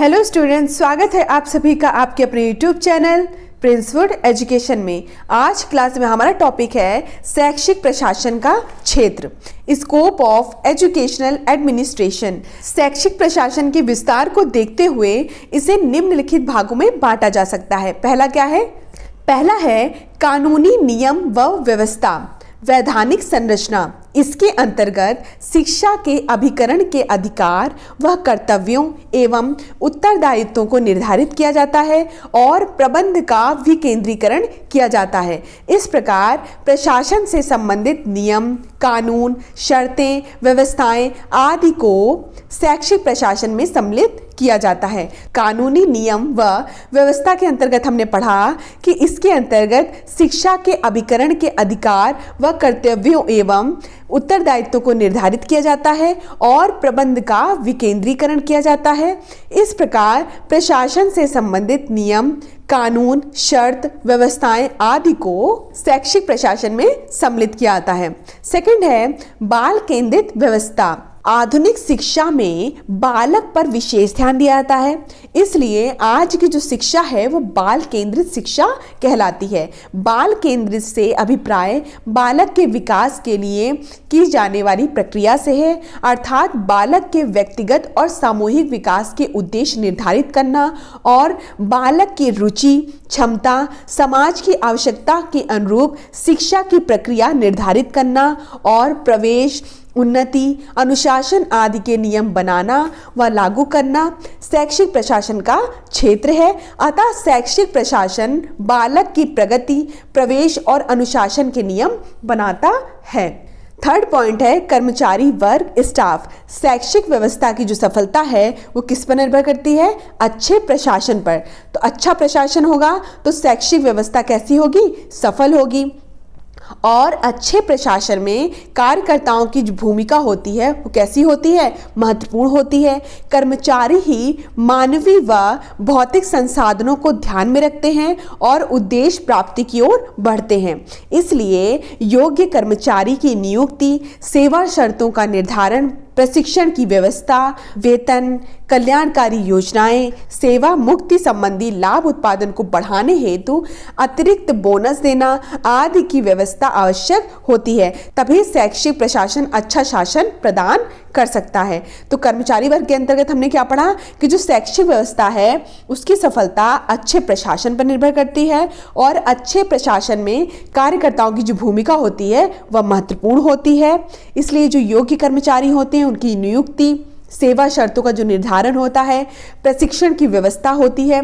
Hello students, स्वागत है आप सभी का आपके अपने यूट्यूब चैनल प्रिंसवुड एजुकेशन में। आज क्लास में हमारा टॉपिक है शैक्षिक प्रशासन का क्षेत्र, स्कोप ऑफ एजुकेशनल एडमिनिस्ट्रेशन। शैक्षिक प्रशासन के विस्तार को देखते हुए इसे निम्नलिखित भागों में बांटा जा सकता है। पहला क्या है? पहला है कानूनी नियम व व्यवस्था, वैधानिक संरचना। इसके अंतर्गत शिक्षा के अभिकरण के अधिकार व कर्तव्यों एवं उत्तरदायित्वों को निर्धारित किया जाता है और प्रबंध का विकेंद्रीकरण किया जाता है। इस प्रकार प्रशासन से संबंधित नियम, कानून, शर्तें, व्यवस्थाएं आदि को शैक्षिक प्रशासन में सम्मिलित किया जाता है। कानूनी नियम व व्यवस्था के अंतर्गत हमने पढ़ा कि इसके अंतर्गत शिक्षा के अभिकरण के अधिकार व कर्तव्यों एवं उत्तरदायित्व को निर्धारित किया जाता है और प्रबंध का विकेंद्रीकरण किया जाता है। इस प्रकार प्रशासन से संबंधित नियम, कानून, शर्त, व्यवस्थाएं आदि को शैक्षिक प्रशासन में सम्मिलित किया जाता है। सेकंड है बाल केंद्रित व्यवस्था। आधुनिक शिक्षा में बालक पर विशेष ध्यान दिया जाता है, इसलिए आज की जो शिक्षा है वो बाल केंद्रित शिक्षा कहलाती है। बाल केंद्रित से अभिप्राय बालक के विकास के लिए की जाने वाली प्रक्रिया से है, अर्थात बालक के व्यक्तिगत और सामूहिक विकास के उद्देश्य निर्धारित करना और बालक की रुचि, क्षमता, समाज की आवश्यकता के अनुरूप शिक्षा की प्रक्रिया निर्धारित करना और प्रवेश, उन्नति, अनुशासन आदि के नियम बनाना व लागू करना शैक्षिक प्रशासन का क्षेत्र है। अतः शैक्षिक प्रशासन बालक की प्रगति, प्रवेश और अनुशासन के नियम बनाता है। थर्ड पॉइंट है कर्मचारी वर्ग, स्टाफ। शैक्षिक व्यवस्था की जो सफलता है वो किस पर निर्भर करती है? अच्छे प्रशासन पर। तो अच्छा प्रशासन होगा तो शैक्षिक व्यवस्था कैसी होगी? सफल होगी। और अच्छे प्रशासन में कार्यकर्ताओं की जो भूमिका होती है वो कैसी होती है? महत्वपूर्ण होती है। कर्मचारी ही मानवीय व भौतिक संसाधनों को ध्यान में रखते हैं और उद्देश्य प्राप्ति की ओर बढ़ते हैं। इसलिए योग्य कर्मचारी की नियुक्ति, सेवा शर्तों का निर्धारण, प्रशिक्षण की व्यवस्था, वेतन, कल्याणकारी योजनाएं, सेवा मुक्ति संबंधी लाभ उत्पादन को बढ़ाने हेतु अतिरिक्त बोनस देना आदि की व्यवस्था आवश्यक होती है। तभी शैक्षिक प्रशासन अच्छा शासन प्रदान कर सकता है। तो कर्मचारी वर्ग के अंतर्गत हमने क्या पढ़ा कि जो शैक्षिक व्यवस्था है उसकी सफलता अच्छे प्रशासन पर निर्भर करती है और अच्छे प्रशासन में कार्यकर्ताओं की जो भूमिका होती है वह महत्वपूर्ण होती है। इसलिए जो योग्य कर्मचारी होते हैं उनकी नियुक्ति, सेवा शर्तों का जो निर्धारण होता है, प्रशिक्षण की व्यवस्था होती है,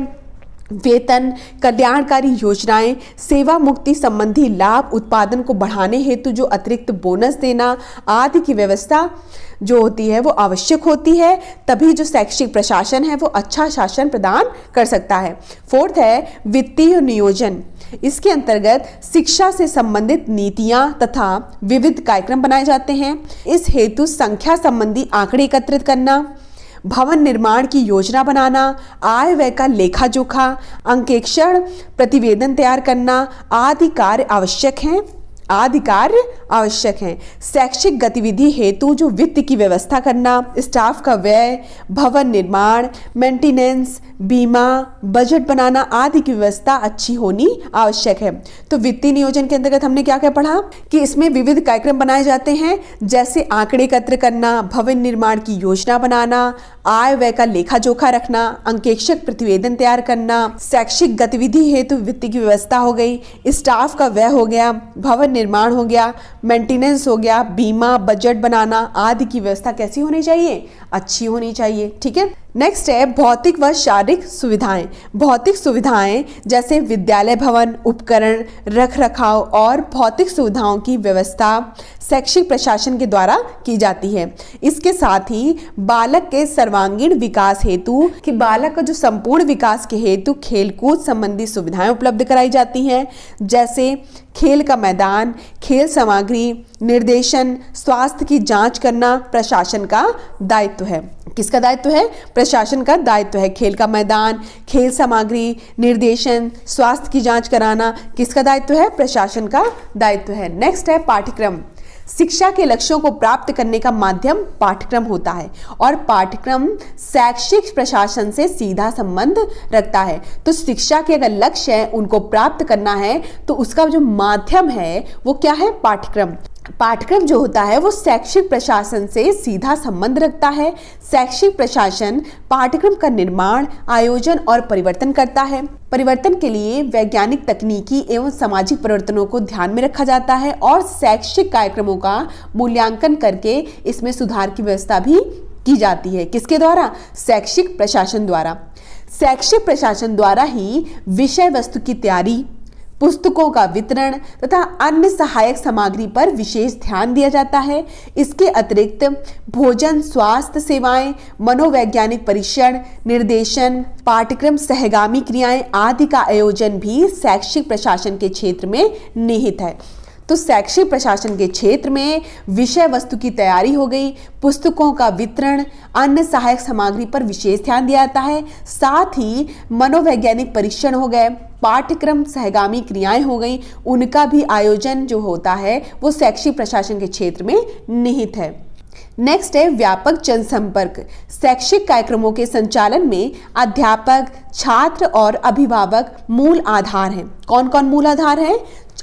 वेतन, कल्याणकारी योजनाएं, सेवा मुक्ति संबंधी लाभ उत्पादन को बढ़ाने हेतु जो अतिरिक्त बोनस देना आदि की व्यवस्था जो होती है वो आवश्यक होती है। तभी जो शैक्षिक प्रशासन है वो अच्छा शासन प्रदान कर सकता है। फोर्थ है वित्तीय नियोजन। इसके अंतर्गत शिक्षा से संबंधित नीतियां तथा विविध कार्यक्रम बनाए जाते हैं। इस हेतु संख्या संबंधी आंकड़े एकत्रित करना, भवन निर्माण की योजना बनाना, आय व्यय का लेखा जोखा, अंकेक्षण प्रतिवेदन तैयार करना आदि कार्य आवश्यक हैं। शैक्षिक गतिविधि हेतु जो वित्त की व्यवस्था करना, स्टाफ का व्यय, भवन निर्माण, मेंटेनेंस, बीमा, बजट बनाना आदि की व्यवस्था अच्छी होनी आवश्यक है। तो वित्तीय नियोजन के अंतर्गत हमने क्या क्या पढ़ा कि इसमें विविध कार्यक्रम बनाए जाते हैं, जैसे आंकड़े एकत्र करना, भवन निर्माण की योजना बनाना, आय व्यय का लेखा जोखा रखना, अंकेक्षक प्रतिवेदन तैयार करना, शैक्षिक गतिविधि हेतु वित्त की व्यवस्था हो गई, स्टाफ का व्यय हो गया, भवन निर्माण हो गया, मेंटेनेंस हो गया, बीमा, बजट बनाना आदि की व्यवस्था कैसी होनी चाहिए? अच्छी होनी चाहिए। ठीक है। नेक्स्ट है भौतिक व शारीरिक सुविधाएं। भौतिक सुविधाएं जैसे विद्यालय भवन, उपकरण, रख रखाव और भौतिक सुविधाओं की व्यवस्था शैक्षिक प्रशासन के द्वारा की जाती है। इसके साथ ही बालक के सर्वांगीण विकास हेतु कि बालक का जो संपूर्ण विकास के हेतु खेलकूद संबंधी सुविधाएं उपलब्ध कराई जाती हैं, जैसे खेल का मैदान, खेल सामग्री, निर्देशन, स्वास्थ्य की जांच करना प्रशासन का दायित्व है। किसका दायित्व है? प्रशासन का दायित्व है। खेल का मैदान, खेल सामग्री, निर्देशन, स्वास्थ्य की जांच कराना किसका दायित्व है? प्रशासन का दायित्व है। नेक्स्ट है पाठ्यक्रम। शिक्षा के लक्ष्यों को प्राप्त करने का माध्यम पाठ्यक्रम होता है और पाठ्यक्रम शैक्षिक प्रशासन से सीधा संबंध रखता है। तो शिक्षा के अगर लक्ष्य है उनको प्राप्त करना है तो उसका जो माध्यम है वो क्या है? पाठ्यक्रम। पाठ्यक्रम जो होता है वो शैक्षिक प्रशासन से सीधा संबंध रखता है। शैक्षिक प्रशासन पाठ्यक्रम का निर्माण, आयोजन और परिवर्तन करता है। परिवर्तन के लिए वैज्ञानिक, तकनीकी एवं सामाजिक परिवर्तनों को ध्यान में रखा जाता है और शैक्षिक कार्यक्रमों का मूल्यांकन करके इसमें सुधार की व्यवस्था भी की जाती है। किसके द्वारा? शैक्षिक प्रशासन द्वारा। शैक्षिक प्रशासन द्वारा ही विषय वस्तु की तैयारी, पुस्तकों का वितरण तथा अन्य सहायक सामग्री पर विशेष ध्यान दिया जाता है। इसके अतिरिक्त भोजन, स्वास्थ्य सेवाएं, मनोवैज्ञानिक परीक्षण, निर्देशन, पाठ्यक्रम सहगामी क्रियाएं आदि का आयोजन भी शैक्षिक प्रशासन के क्षेत्र में निहित है। तो शैक्षिक प्रशासन के क्षेत्र में विषय वस्तु की तैयारी हो गई, पुस्तकों का वितरण, अन्य सहायक सामग्री पर विशेष ध्यान दिया जाता है, साथ ही मनोवैज्ञानिक परीक्षण हो गए, पाठ्यक्रम सहगामी क्रियाएं हो गई, उनका भी आयोजन जो होता है वो शैक्षिक प्रशासन के क्षेत्र में निहित है। नेक्स्ट है व्यापक जनसंपर्क। शैक्षिक कार्यक्रमों के संचालन में अध्यापक, छात्र और अभिभावक मूल आधार हैं। कौन कौन मूल आधार हैं?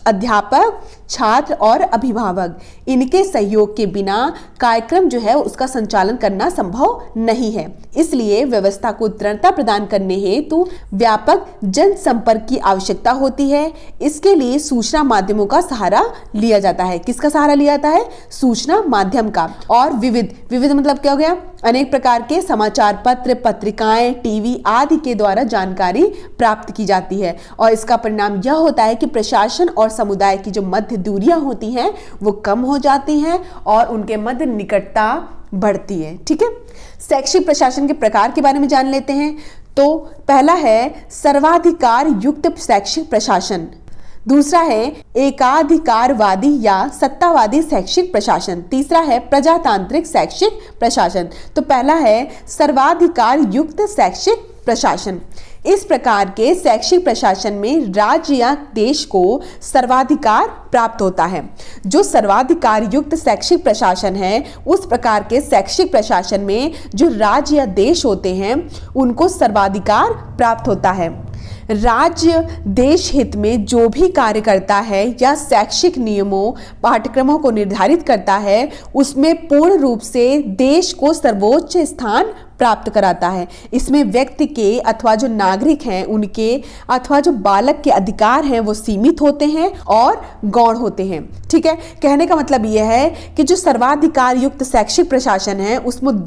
अध्यापक, छात्र और अभिभावक। इनके सहयोग के बिना कार्यक्रम जो है उसका संचालन करना संभव नहीं है। इसलिए व्यवस्था को दृढ़ता प्रदान करने हेतु व्यापक जनसंपर्क की आवश्यकता होती है। इसके लिए सूचना माध्यमों का सहारा लिया जाता है। किसका सहारा लिया जाता है? सूचना माध्यम का। और विविध मतलब क्या हो गया? अनेक प्रकार के समाचार पत्र, पत्रिकाएं, टीवी आदि के द्वारा जानकारी प्राप्त की जाती है और इसका परिणाम यह होता है कि प्रशासन और समुदाय की जो मध्य दूरियां होती हैं वो कम हो जाती हैं और उनके मध्य निकटता बढ़ती है। ठीक है, शैक्षिक प्रशासन के प्रकार के बारे में जान लेते हैं। तो पहला है सर्वाधिकार युक्त शैक्षिक प्रशासन, दूसरा है एकाधिकारवादी या सत्तावादी शैक्षिक प्रशासन, तीसरा है प्रजातांत्रिक शैक्षिक प्रशासन। तो पहला है सर्वाधिकार युक्त शैक्षिक प्रशासन। इस प्रकार के शैक्षिक प्रशासन में राज्य या देश को सर्वाधिकार प्राप्त होता है। जो सर्वाधिकार युक्त शैक्षिक प्रशासन है उस प्रकार के शैक्षिक प्रशासन में जो राज्य या देश होते हैं उनको सर्वाधिकार प्राप्त होता है। राज्य देश हित में जो भी कार्य करता है या शैक्षिक नियमों, पाठ्यक्रमों को निर्धारित करता है उसमें पूर्ण रूप से देश को सर्वोच्च स्थान प्राप्त कराता है। इसमें व्यक्ति के अथवा जो नागरिक हैं उनके अथवा जो बालक के अधिकार हैं वो सीमित होते हैं और गौण होते हैं। ठीक है, कहने का मतलब यह है कि जो सर्वाधिकार युक्त शैक्षिक प्रशासन है उसमें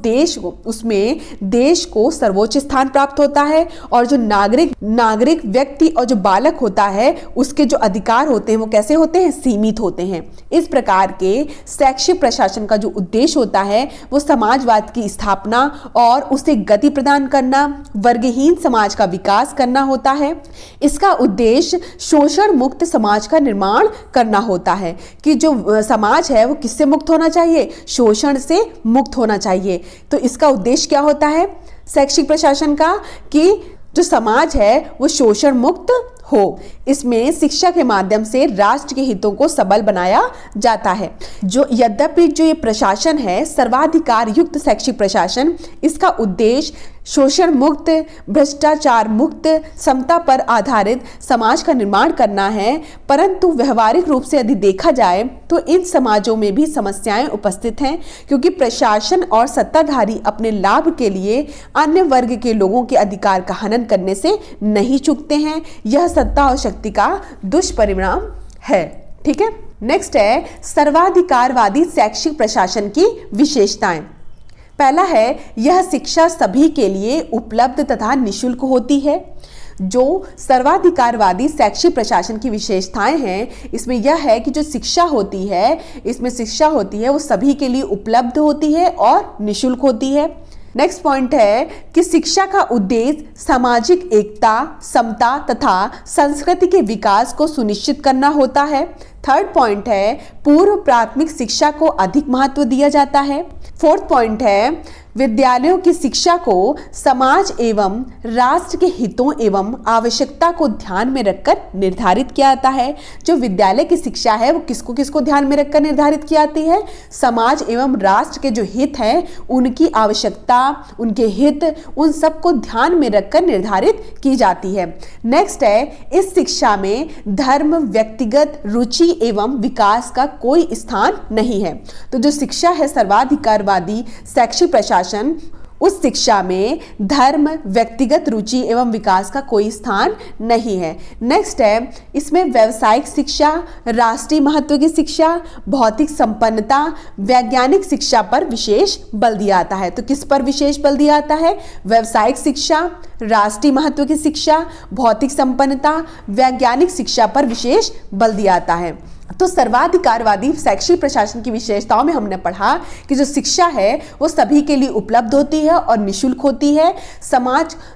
देश को सर्वोच्च स्थान प्राप्त होता है और जो नागरिक व्यक्ति और जो बालक होता है उसके जो अधिकार होते हैं वो कैसे होते हैं? सीमित होते हैं। इस प्रकार के शैक्षिक प्रशासन का जो उद्देश्य होता है वो समाजवाद की स्थापना और उसे गति प्रदान करना, वर्गहीन समाज का विकास करना होता है। इसका उद्देश्य शोषण मुक्त समाज का निर्माण करना होता है कि जो समाज है वो किससे मुक्त होना चाहिए? शोषण से मुक्त होना चाहिए। तो इसका उद्देश्य क्या होता है शैक्षिक प्रशासन का? कि जो समाज है वो शोषण मुक्त हो। इसमें शिक्षा के माध्यम से राष्ट्र के हितों को सबल बनाया जाता है। यद्यपि जो ये प्रशासन है सर्वाधिकार युक्त शैक्षिक प्रशासन, इसका उद्देश्य शोषण मुक्त, भ्रष्टाचार मुक्त, समता पर आधारित समाज का निर्माण करना है, परंतु व्यवहारिक रूप से यदि देखा जाए तो इन समाजों में भी समस्याएं उपस्थित हैं क्योंकि प्रशासन और सत्ताधारी अपने लाभ के लिए अन्य वर्ग के लोगों के अधिकार का हनन करने से नहीं चूकते हैं। यह सत्ता और शक्ति का दुष्परिणाम है। ठीक है, नेक्स्ट है सर्वाधिकारवादी शैक्षिक प्रशासन की विशेषताएं। पहला है यह शिक्षा सभी के लिए उपलब्ध तथा निःशुल्क होती है। जो सर्वाधिकारवादी शैक्षिक प्रशासन की विशेषताएं हैं इसमें यह है कि जो शिक्षा होती है वो सभी के लिए उपलब्ध होती है और निःशुल्क होती है। नेक्स्ट पॉइंट है कि शिक्षा का उद्देश्य सामाजिक एकता, समता तथा संस्कृति के विकास को सुनिश्चित करना होता है। थर्ड पॉइंट है पूर्व प्राथमिक शिक्षा को अधिक महत्व दिया जाता है। फोर्थ पॉइंट है विद्यालयों की शिक्षा को समाज एवं राष्ट्र के हितों एवं आवश्यकता को ध्यान में रखकर निर्धारित किया जाता है। जो विद्यालय की शिक्षा है वो किसको किसको ध्यान में रखकर निर्धारित की जाती है? समाज एवं राष्ट्र के जो हित हैं उनकी आवश्यकता, उनके हित, उन सबको ध्यान में रखकर निर्धारित की जाती है। नेक्स्ट है इस शिक्षा में धर्म, व्यक्तिगत रुचि एवं विकास का कोई स्थान नहीं है। तो जो शिक्षा है सर्वाधिकारवादी शैक्षिक प्रशासन, उस शिक्षा में धर्म, व्यक्तिगत रुचि एवं विकास का कोई स्थान नहीं है। नेक्स्ट है इसमें व्यावसायिक शिक्षा, राष्ट्रीय महत्व की शिक्षा, भौतिक संपन्नता, वैज्ञानिक शिक्षा पर विशेष बल दिया जाता है। तो किस पर विशेष बल दिया जाता है? व्यावसायिक शिक्षा, राष्ट्रीय महत्व की शिक्षा, भौतिक संपन्नता, वैज्ञानिक शिक्षा पर विशेष बल दिया जाता है। तो सर्वाधिकारवादी शैक्षिक प्रशासन की विशेषताओं में हमने पढ़ा कि जो शिक्षा है वो सभी के लिए उपलब्ध होती है और निःशुल्क होती है।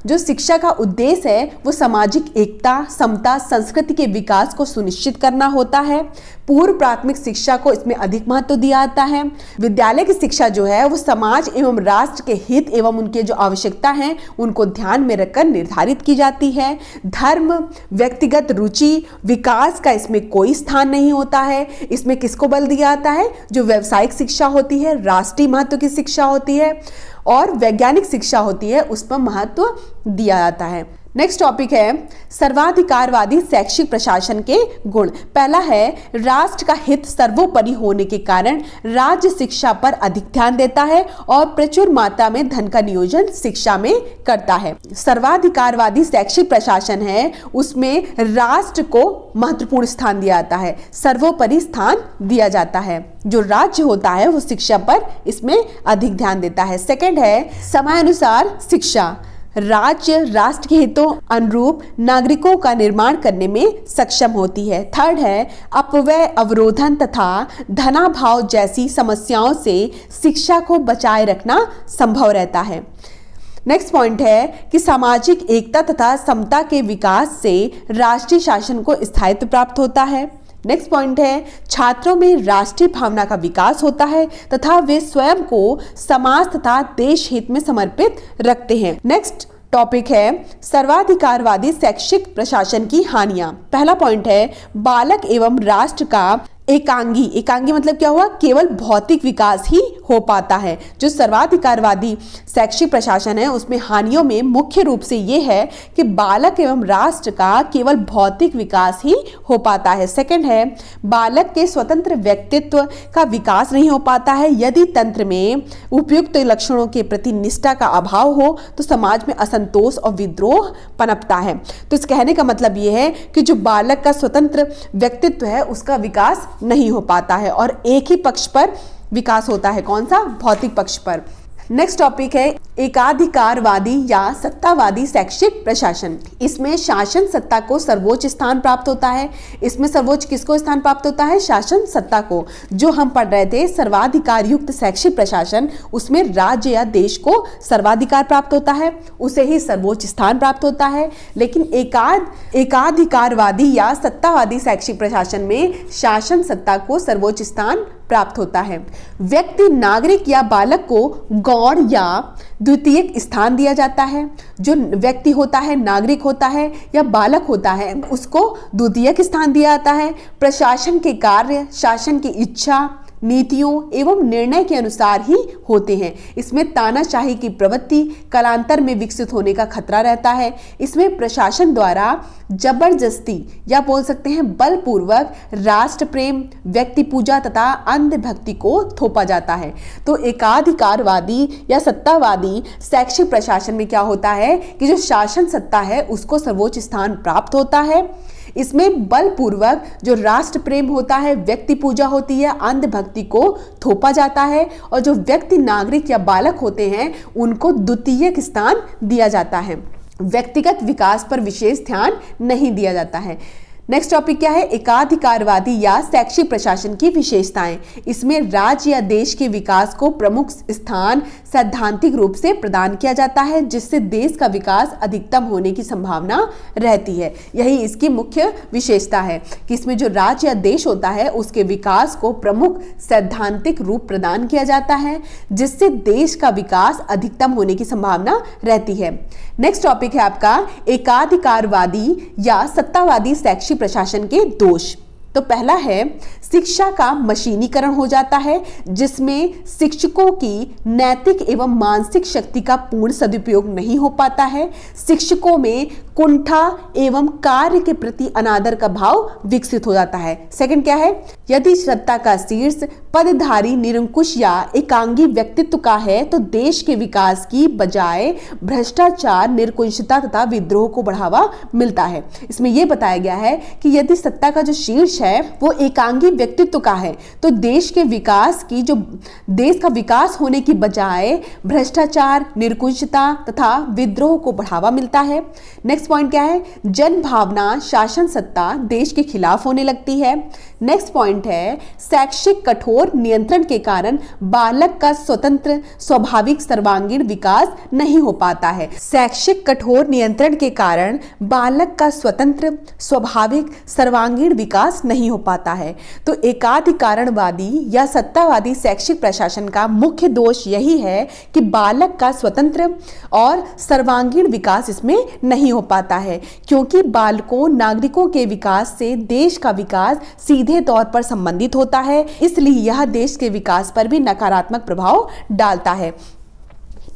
जो शिक्षा का उद्देश्य है वो सामाजिक एकता, समता, संस्कृति के विकास को सुनिश्चित करना होता है। पूर्व प्राथमिक शिक्षा को इसमें अधिक महत्व दिया जाता है। विद्यालय की शिक्षा जो है वो समाज एवं राष्ट्र के हित एवं उनके जो आवश्यकता हैं उनको ध्यान में रखकर निर्धारित की जाती है। धर्म, व्यक्तिगत रुचि, विकास का इसमें कोई स्थान नहीं होता है। इसमें किसको बल दिया जाता है? जो व्यावसायिक शिक्षा होती है, राष्ट्रीय महत्व की शिक्षा होती है और वैज्ञानिक शिक्षा होती है, उस पर महत्व दिया जाता है। नेक्स्ट टॉपिक है सर्वाधिकारवादी शैक्षिक प्रशासन के गुण। पहला है राष्ट्र का हित सर्वोपरि होने के कारण राज्य शिक्षा पर अधिक ध्यान देता है और प्रचुर मात्रा में धन का नियोजन शिक्षा में करता है। सर्वाधिकारवादी शैक्षिक प्रशासन है उसमें राष्ट्र को महत्वपूर्ण स्थान दिया जाता है, सर्वोपरि स्थान दिया जाता है। जो राज्य होता है वो शिक्षा पर इसमें अधिक ध्यान देता है। सेकंड है समयानुसार शिक्षा, राज्य राष्ट्र के हितों अनुरूप नागरिकों का निर्माण करने में सक्षम होती है। थर्ड है अपव्यय, अवरोधन तथा धनाभाव जैसी समस्याओं से शिक्षा को बचाए रखना संभव रहता है। नेक्स्ट पॉइंट है कि सामाजिक एकता तथा समता के विकास से राष्ट्रीय शासन को स्थायित्व प्राप्त होता है। नेक्स्ट पॉइंट है छात्रों में राष्ट्रीय भावना का विकास होता है तथा वे स्वयं को समाज तथा देश हित में समर्पित रखते हैं। नेक्स्ट टॉपिक है सर्वाधिकारवादी शैक्षिक प्रशासन की हानियां। पहला पॉइंट है बालक एवं राष्ट्र का एकांगी मतलब क्या हुआ? केवल भौतिक विकास ही हो पाता है। जो सर्वाधिकारवादी शैक्षिक प्रशासन है उसमें हानियों में मुख्य रूप से ये है कि बालक एवं राष्ट्र का केवल भौतिक विकास ही हो पाता है। सेकंड है बालक के स्वतंत्र व्यक्तित्व का विकास नहीं हो पाता है। यदि तंत्र में उपयुक्त लक्षणों के प्रति निष्ठा का अभाव हो तो समाज में असंतोष और विद्रोह पनपता है। तो इस कहने का मतलब ये है कि जो बालक का स्वतंत्र व्यक्तित्व है उसका विकास नहीं हो पाता है और एक ही पक्ष पर विकास होता है। कौन सा? भौतिक पक्ष पर। नेक्स्ट टॉपिक है एकाधिकारवादी या सत्तावादी शैक्षिक प्रशासन। इसमें शासन सत्ता को सर्वोच्च स्थान प्राप्त होता है। इसमें सर्वोच्च किसको स्थान प्राप्त होता है? शासन सत्ता को। जो हम पढ़ रहे थे सर्वाधिकार युक्त शैक्षिक प्रशासन, उसमें राज्य या देश को सर्वाधिकार प्राप्त होता है, उसे ही सर्वोच्च स्थान प्राप्त होता है। लेकिन एकाधिकारवादी या सत्तावादी शैक्षिक प्रशासन में शासन सत्ता को सर्वोच्च स्थान प्राप्त होता है। व्यक्ति, नागरिक या बालक को गौण या द्वितीयक स्थान दिया जाता है। जो व्यक्ति होता है, नागरिक होता है या बालक होता है, उसको द्वितीयक स्थान दिया जाता है। प्रशासन के कार्य शासन की इच्छा, नीतियों एवं निर्णय के अनुसार ही होते हैं। इसमें तानाशाही की प्रवृत्ति कालांतर में विकसित होने का खतरा रहता है। इसमें प्रशासन द्वारा जबरदस्ती या बोल सकते हैं बलपूर्वक राष्ट्र प्रेम, व्यक्ति पूजा तथा अंधभक्ति को थोपा जाता है। तो एकाधिकारवादी या सत्तावादी शैक्षिक प्रशासन में क्या होता है कि जो शासन सत्ता है उसको सर्वोच्च स्थान प्राप्त होता है। इसमें बलपूर्वक जो राष्ट्र प्रेम होता है, व्यक्ति पूजा होती है, अंधभक्ति को थोपा जाता है और जो व्यक्ति, नागरिक या बालक होते हैं उनको द्वितीयक स्थान दिया जाता है। व्यक्तिगत विकास पर विशेष ध्यान नहीं दिया जाता है। नेक्स्ट टॉपिक क्या है? एकाधिकारवादी या शैक्षिक प्रशासन की विशेषताएं। इसमें राज्य या देश के विकास को प्रमुख स्थान सैद्धांतिक रूप से प्रदान किया जाता है, जिससे देश का विकास अधिकतम होने की संभावना रहती है। यही इसकी मुख्य विशेषता है कि इसमें जो राज्य या देश होता है उसके विकास को प्रमुख सैद्धांतिक रूप प्रदान किया जाता है, जिससे देश का विकास अधिकतम होने की संभावना रहती है। नेक्स्ट टॉपिक है आपका एकाधिकारवादी या सत्तावादी शैक्षिक प्रशासन के दोष। तो पहला है शिक्षा का मशीनीकरण हो जाता है, जिसमें शिक्षकों की नैतिक एवं मानसिक शक्ति का पूर्ण सदुपयोग नहीं हो पाता है। शिक्षकों में कुंठा एवं कार्य के प्रति अनादर का भाव विकसित हो जाता है। सेकंड क्या है? यदि सत्ता का शीर्ष पदधारी निरंकुश या एकांगी व्यक्तित्व का है तो देश के विकास की बजाय भ्रष्टाचार, निरंकुशता तथा विद्रोह को बढ़ावा मिलता है। इसमें यह बताया गया है कि यदि सत्ता का जो शीर्ष है वो एकांगी व्यक्तित्व का है तो देश के विकास की देश का विकास होने की बजाय भ्रष्टाचार, निरंकुशता तथा विद्रोह को बढ़ावा मिलता है। नेक्स्ट पॉइंट क्या है? जन भावना, शासन सत्ता देश के खिलाफ होने लगती है। नेक्स्ट पॉइंट है शैक्षिक कठोर नियंत्रण के कारण बालक का स्वतंत्र स्वाभाविक सर्वांगीण विकास नहीं हो पाता है। शैक्षिक कठोर नियंत्रण के कारण बालक का स्वतंत्र स्वाभाविक सर्वांगीण विकास नहीं हो पाता है। तो एकाधिकारवादी या सत्तावादी शैक्षिक प्रशासन का मुख्य दोष यही है कि बालक का स्वतंत्र और सर्वांगीण विकास इसमें नहीं हो पाता है, क्योंकि बालकों, नागरिकों के विकास से देश का विकास सीधे तौर पर संबंधित होता है, इसलिए यह देश के विकास पर भी नकारात्मक प्रभाव डालता है।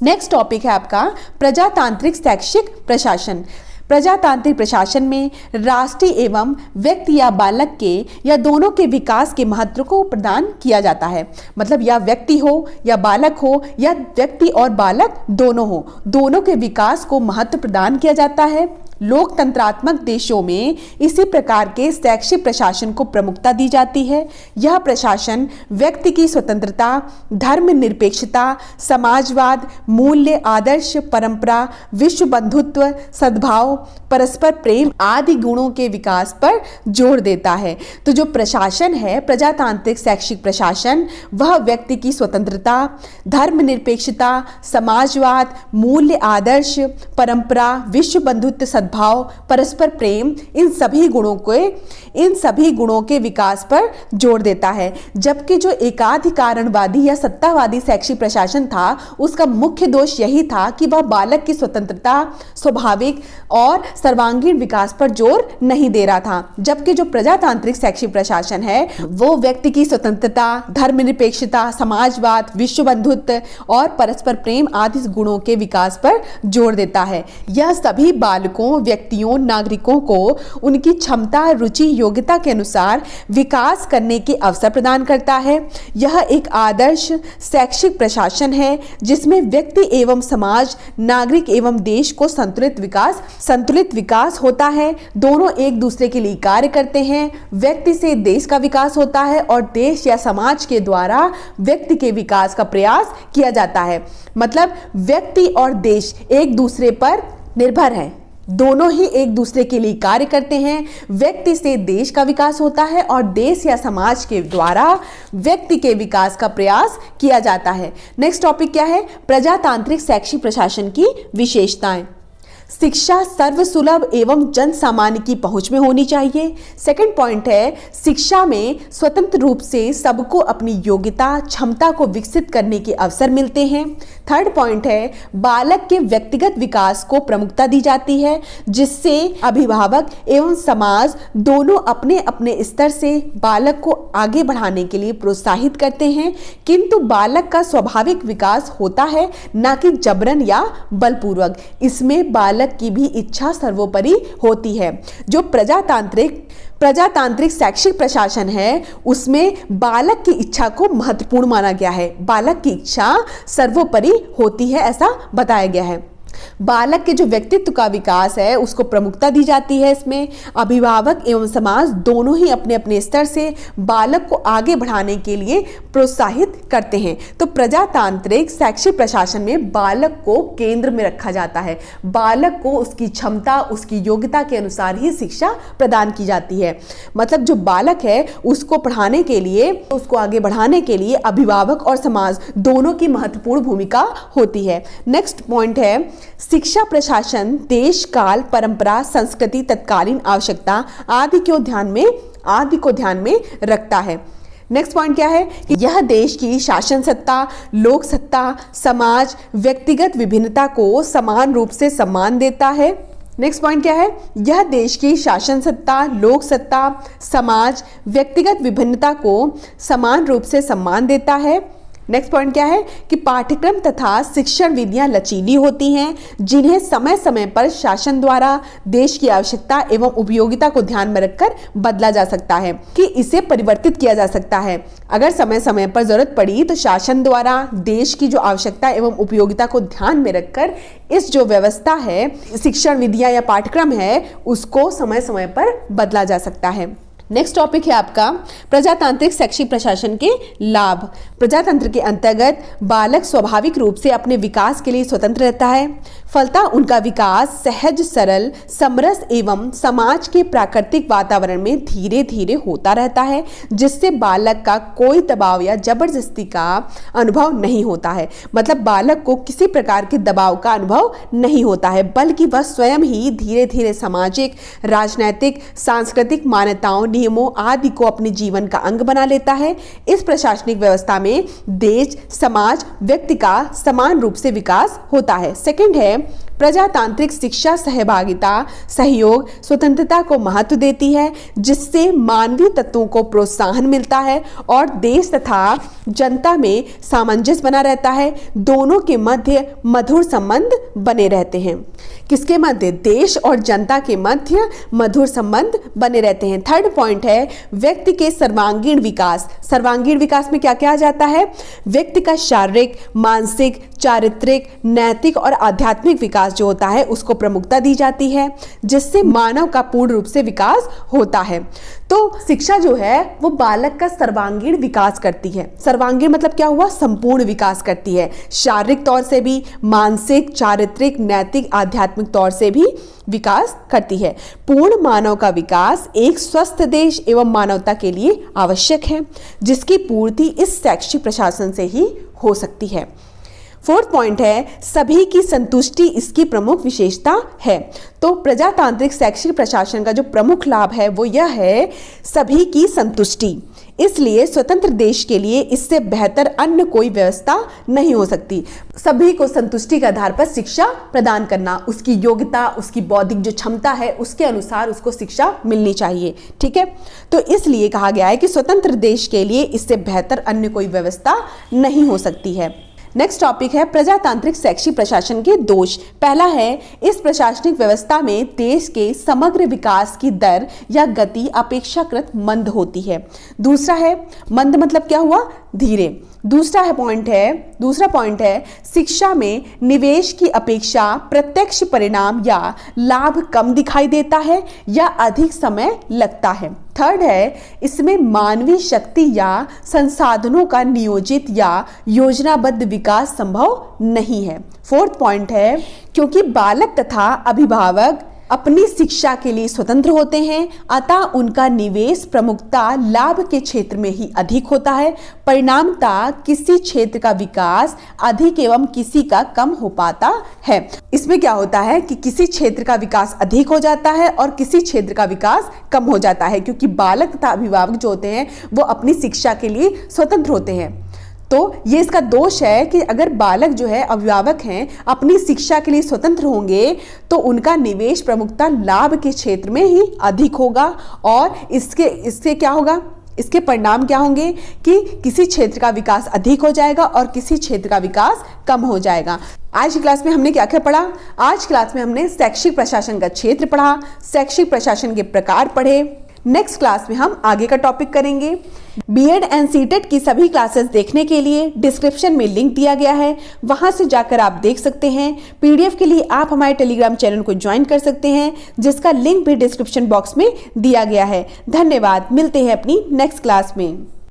नेक्स्ट टॉपिक है आपका प्रजातांत्रिक शैक्षिक प्रशासन। प्रजातांत्रिक प्रशासन में राष्ट्रीय एवं व्यक्ति या बालक के या दोनों के विकास के महत्व को प्रदान किया जाता है। मतलब या व्यक्ति हो या बालक हो या व्यक्ति और बालक दोनों हो, दोनों के विकास को महत्व प्रदान किया जाता है। लोकतंत्रात्मक देशों में इसी प्रकार के शैक्षिक प्रशासन को प्रमुखता दी जाती है। यह प्रशासन व्यक्ति की स्वतंत्रता, धर्मनिरपेक्षता, समाजवाद, मूल्य, आदर्श, परंपरा, विश्व बंधुत्व, सद्भाव, परस्पर प्रेम आदि गुणों के विकास पर जोर देता है। तो जो प्रशासन है प्रजातांत्रिक शैक्षिक प्रशासन, वह व्यक्ति की स्वतंत्रता, धर्मनिरपेक्षता, समाजवाद, मूल्य, आदर्श, परंपरा, विश्व बंधुत्व, सद्भाव, परस्पर प्रेम, इन सभी गुणों के विकास पर जोर देता है। जबकि जो एकाधिकारवादी या सत्तावादी शैक्षिक प्रशासन था उसका मुख्य दोष यही था कि वह बालक की स्वतंत्रता, स्वाभाविक और सर्वांगीण विकास पर जोर नहीं दे रहा था। जबकि जो प्रजातांत्रिक शैक्षिक प्रशासन है वो व्यक्ति की स्वतंत्रता, धर्मनिरपेक्षता, समाजवाद, विश्व बंधुत्व और परस्पर प्रेम आदि गुणों के विकास पर जोर देता है। यह सभी बालकों, व्यक्तियों, नागरिकों को उनकी क्षमता, रुचि, योग्यता के अनुसार विकास करने के अवसर प्रदान करता है। यह एक आदर्श शैक्षिक प्रशासन है जिसमें व्यक्ति एवं समाज, नागरिक एवं देश को संतुलित विकास होता है। दोनों एक दूसरे के लिए कार्य करते हैं। व्यक्ति से देश का विकास होता है और देश या समाज के द्वारा व्यक्ति के विकास का प्रयास किया जाता है। मतलब व्यक्ति और देश एक दूसरे पर निर्भर हैं, दोनों ही एक दूसरे के लिए कार्य करते हैं। व्यक्ति से देश का विकास होता है और देश या समाज के द्वारा व्यक्ति के विकास का प्रयास किया जाता है। नेक्स्ट टॉपिक क्या है? प्रजातांत्रिक शैक्षिक प्रशासन की विशेषताएं। शिक्षा सर्वसुलभ एवं जन सामान्य की पहुंच में होनी चाहिए। सेकंड पॉइंट है शिक्षा में स्वतंत्र रूप से सबको अपनी योग्यता, क्षमता को विकसित करने के अवसर मिलते हैं। थर्ड पॉइंट है बालक के व्यक्तिगत विकास को प्रमुखता दी जाती है, जिससे अभिभावक एवं समाज दोनों अपने अपने स्तर से बालक को आगे बढ़ाने के लिए प्रोत्साहित करते हैं। किंतु बालक का स्वाभाविक विकास होता है, न कि जबरन या बलपूर्वक। इसमें बालक की भी इच्छा सर्वोपरि होती है। जो प्रजातांत्रिक शैक्षिक प्रशासन है उसमें बालक की इच्छा को महत्वपूर्ण माना गया है। बालक की इच्छा सर्वोपरि होती है, ऐसा बताया गया है। बालक के जो व्यक्तित्व का विकास है उसको प्रमुखता दी जाती है। इसमें अभिभावक एवं समाज दोनों ही अपने अपने स्तर से बालक को आगे बढ़ाने के लिए प्रोत्साहित करते हैं। तो प्रजातांत्रिक शैक्षिक प्रशासन में बालक को केंद्र में रखा जाता है। बालक को उसकी क्षमता, उसकी योग्यता के अनुसार ही शिक्षा प्रदान की जाती है। मतलब जो बालक है उसको पढ़ाने के लिए, उसको आगे बढ़ाने के लिए अभिभावक और समाज दोनों की महत्वपूर्ण भूमिका होती है। नेक्स्ट पॉइंट है शिक्षा प्रशासन देश, काल, परंपरा, संस्कृति, तत्कालीन आवश्यकता आदि को ध्यान में रखता है। नेक्स्ट पॉइंट क्या है कि यह देश की शासन सत्ता, लोक सत्ता, समाज, व्यक्तिगत विभिन्नता को समान रूप से सम्मान देता है। नेक्स्ट पॉइंट क्या है, यह देश की शासन सत्ता, लोक सत्ता, समाज, व्यक्तिगत विभिन्नता को समान रूप से सम्मान देता है। नेक्स्ट पॉइंट क्या है कि पाठ्यक्रम तथा शिक्षण विधियां लचीली होती हैं, जिन्हें समय समय पर शासन द्वारा देश की आवश्यकता एवं उपयोगिता को ध्यान में रखकर बदला जा सकता है, कि इसे परिवर्तित किया जा सकता है। अगर समय समय पर जरूरत पड़ी तो शासन द्वारा देश की जो आवश्यकता एवं उपयोगिता को ध्यान में रखकर इस जो व्यवस्था है, शिक्षण विधियां या पाठ्यक्रम है, उसको समय समय पर बदला जा सकता है। नेक्स्ट टॉपिक है आपका प्रजातांत्रिक शैक्षिक प्रशासन के लाभ। प्रजातंत्र के अंतर्गत बालक स्वाभाविक रूप से अपने विकास के लिए स्वतंत्र रहता है। फलतः उनका विकास सहज, सरल, समरस एवं समाज के प्राकृतिक वातावरण में धीरे धीरे होता रहता है, जिससे बालक का कोई दबाव या जबरदस्ती का अनुभव नहीं होता है। मतलब बालक को किसी प्रकार के दबाव का अनुभव नहीं होता है, बल्कि वह स्वयं ही धीरे धीरे सामाजिक, राजनैतिक, सांस्कृतिक मान्यताओं, नियमों आदि को अपने जीवन का अंग बना लेता है। इस प्रशासनिक व्यवस्था में देश, समाज, व्यक्ति का समान रूप से विकास होता है। सेकंड है प्रजातांत्रिक शिक्षा सहभागिता, सहयोग, स्वतंत्रता को महत्व देती है, जिससे मानवीय तत्वों को प्रोत्साहन मिलता है और देश तथा जनता में सामंजस्य बना रहता है। दोनों के मध्य मधुर संबंध बने रहते हैं। किसके मध्य? देश और जनता के मध्य मधुर संबंध बने रहते हैं। थर्ड पॉइंट है व्यक्ति के सर्वांगीण विकास। सर्वांगीण विकास में क्या क्या आ जाता है? व्यक्ति का शारीरिक, मानसिक, चारित्रिक, नैतिक और आध्यात्मिक विकास जो होता है उसको प्रमुखता दी जाती है, जिससे मानव का पूर्ण रूप से विकास होता है। तो शिक्षा जो है वो बालक का सर्वांगीण विकास करती है। सर्वांगीण मतलब क्या हुआ? संपूर्ण विकास करती है। शारीरिक तौर से भी, मानसिक, चारित्रिक, नैतिक, आध्यात्मिक तौर से भी विकास करती है। पूर्ण मानव का विकास एक स्वस्थ देश एवं मानवता के लिए आवश्यक है, जिसकी पूर्ति इस शैक्षिक प्रशासन से ही हो सकती है। फोर्थ पॉइंट है सभी की संतुष्टि इसकी प्रमुख विशेषता है। तो प्रजातांत्रिक शैक्षिक प्रशासन का जो प्रमुख लाभ है वो यह है सभी की संतुष्टि। इसलिए स्वतंत्र देश के लिए इससे बेहतर अन्य कोई व्यवस्था नहीं हो सकती। सभी को संतुष्टि के आधार पर शिक्षा प्रदान करना, उसकी योग्यता, उसकी बौद्धिक जो क्षमता है उसके अनुसार उसको शिक्षा मिलनी चाहिए। ठीक है, तो इसलिए कहा गया है कि स्वतंत्र देश के लिए इससे बेहतर अन्य कोई व्यवस्था नहीं हो सकती है। नेक्स्ट टॉपिक है प्रजातांत्रिक शैक्षिक प्रशासन के दोष। पहला है इस प्रशासनिक व्यवस्था में देश के समग्र विकास की दर या गति अपेक्षाकृत मंद होती है। दूसरा है मंद मतलब क्या हुआ? धीरे। दूसरा पॉइंट है शिक्षा में निवेश की अपेक्षा प्रत्यक्ष परिणाम या लाभ कम दिखाई देता है या अधिक समय लगता है। थर्ड है इसमें मानवीय शक्ति या संसाधनों का नियोजित या योजनाबद्ध विकास संभव नहीं है। फोर्थ पॉइंट है क्योंकि बालक तथा अभिभावक अपनी शिक्षा के लिए स्वतंत्र होते हैं, अतः उनका निवेश प्रमुखता लाभ के क्षेत्र में ही अधिक होता है। परिणामतः किसी क्षेत्र का विकास अधिक एवं किसी का कम हो पाता है। इसमें क्या होता है कि किसी क्षेत्र का विकास अधिक हो जाता है और किसी क्षेत्र का विकास कम हो जाता है, क्योंकि बालक तथा अभिभावक जो होते हैं वो अपनी शिक्षा के लिए स्वतंत्र होते हैं। तो ये इसका दोष है कि अगर बालक जो है, अभिभावक हैं, अपनी शिक्षा के लिए स्वतंत्र होंगे तो उनका निवेश प्रमुखता लाभ के क्षेत्र में ही अधिक होगा और इससे क्या होगा? इसके परिणाम क्या होंगे कि किसी क्षेत्र का विकास अधिक हो जाएगा और किसी क्षेत्र का विकास कम हो जाएगा। आज की क्लास में हमने क्या क्या पढ़ा? आज क्लास में हमने शैक्षिक प्रशासन का क्षेत्र पढ़ा, शैक्षिक प्रशासन के प्रकार पढ़े, नेक्स्ट क्लास में हम आगे का टॉपिक करेंगे। बीएड एंड सीटेट की सभी क्लासेस देखने के लिए डिस्क्रिप्शन में लिंक दिया गया है, वहां से जाकर आप देख सकते हैं। पीडीएफ के लिए आप हमारे टेलीग्राम चैनल को ज्वाइन कर सकते हैं, जिसका लिंक भी डिस्क्रिप्शन बॉक्स में दिया गया है। धन्यवाद, मिलते हैं अपनी नेक्स्ट क्लास में।